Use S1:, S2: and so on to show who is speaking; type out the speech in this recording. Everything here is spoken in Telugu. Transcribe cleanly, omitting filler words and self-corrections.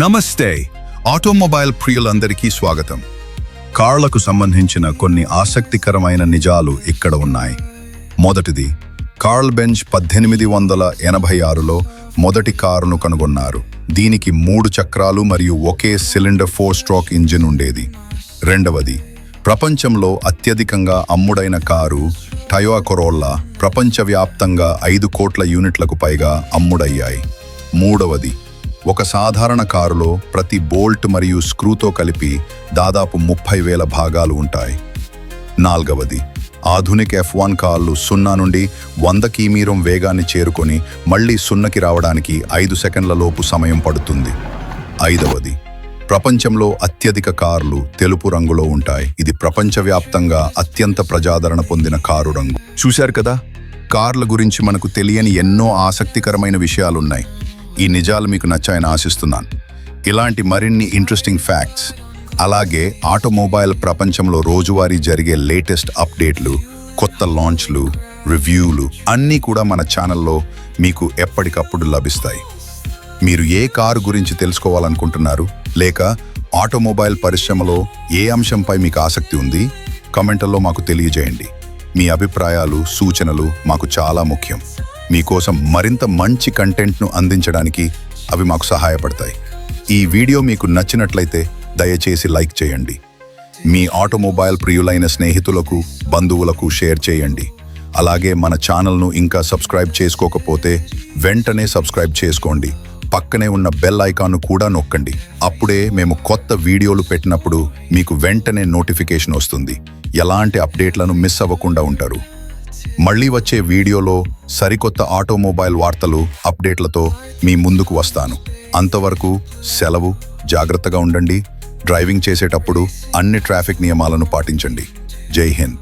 S1: నమస్తే, ఆటోమొబైల్ ప్రియులందరికీ స్వాగతం. కార్లకు సంబంధించిన కొన్ని ఆసక్తికరమైన నిజాలు ఇక్కడ ఉన్నాయి. మొదటిది, కార్ల్ బెంజ్ 1886లో మొదటి కారును కనుగొన్నారు. దీనికి 3 చక్రాలు మరియు ఒకే సిలిండర్ 4-స్ట్రోక్ ఇంజిన్ ఉండేది. రెండవది, ప్రపంచంలో అత్యధికంగా అమ్ముడైన కారు టయోటా కొరోలా ప్రపంచవ్యాప్తంగా 5 కోట్ల యూనిట్లకు పైగా అమ్ముడయ్యాయి. మూడవది, ఒక సాధారణ కారులో ప్రతి బోల్ట్ మరియు స్క్రూతో కలిపి దాదాపు 30,000 భాగాలు ఉంటాయి. నాలుగవది, ఆధునిక F1 కార్లు 0 నుండి 100 కి.మీ. వేగాన్ని చేరుకొని మళ్లీ 0కి రావడానికి 5 సెకండ్ల లోపు సమయం పడుతుంది. ఐదవది, ప్రపంచంలో అత్యధిక కార్లు తెలుపు రంగులో ఉంటాయి. ఇది ప్రపంచవ్యాప్తంగా అత్యంత ప్రజాదరణ పొందిన కారు రంగు. చూశారు కదా, కార్ల గురించి మనకు తెలియని ఎన్నో ఆసక్తికరమైన విషయాలున్నాయి. ఈ నిజాలు మీకు నచ్చాయని ఆశిస్తున్నాను. ఇలాంటి మరిన్ని ఇంట్రెస్టింగ్ ఫ్యాక్ట్స్, అలాగే ఆటోమొబైల్ ప్రపంచంలో రోజువారీ జరిగే లేటెస్ట్ అప్డేట్లు, కొత్త లాంచ్లు, రివ్యూలు అన్నీ కూడా మన ఛానల్లో మీకు ఎప్పటికప్పుడు లభిస్తాయి. మీరు ఏ కారు గురించి తెలుసుకోవాలనుకుంటున్నారు, లేక ఆటోమొబైల్ పరిశ్రమలో ఏ అంశంపై మీకు ఆసక్తి ఉంది, కామెంట్లలో మాకు తెలియజేయండి. మీ అభిప్రాయాలు, సూచనలు మాకు చాలా ముఖ్యం. మీకోసం మరింత మంచి కంటెంట్ను అందించడానికి అవి మాకు సహాయపడతాయి. ఈ వీడియో మీకు నచ్చినట్లయితే దయచేసి లైక్ చేయండి. మీ ఆటోమొబైల్ ప్రియులైన స్నేహితులకు, బంధువులకు షేర్ చేయండి. అలాగే మన ఛానల్ను ఇంకా సబ్స్క్రైబ్ చేసుకోకపోతే వెంటనే సబ్స్క్రైబ్ చేసుకోండి. పక్కనే ఉన్న బెల్ ఐకాన్ను కూడా నొక్కండి. అప్పుడే మేము కొత్త వీడియోలు పెట్టినప్పుడు మీకు వెంటనే నోటిఫికేషన్ వస్తుంది. ఎలాంటి అప్డేట్లను మిస్ అవ్వకుండా ఉంటారు. మళ్ళీ వచ్చే వీడియోలో సరికొత్త ఆటోమొబైల్ వార్తలు, అప్డేట్లతో మీ ముందుకు వస్తాను. అంతవరకు సెలవు. జాగ్రత్తగా ఉండండి. డ్రైవింగ్ చేసేటప్పుడు అన్ని ట్రాఫిక్ నియమాలను పాటించండి. జై హింద్.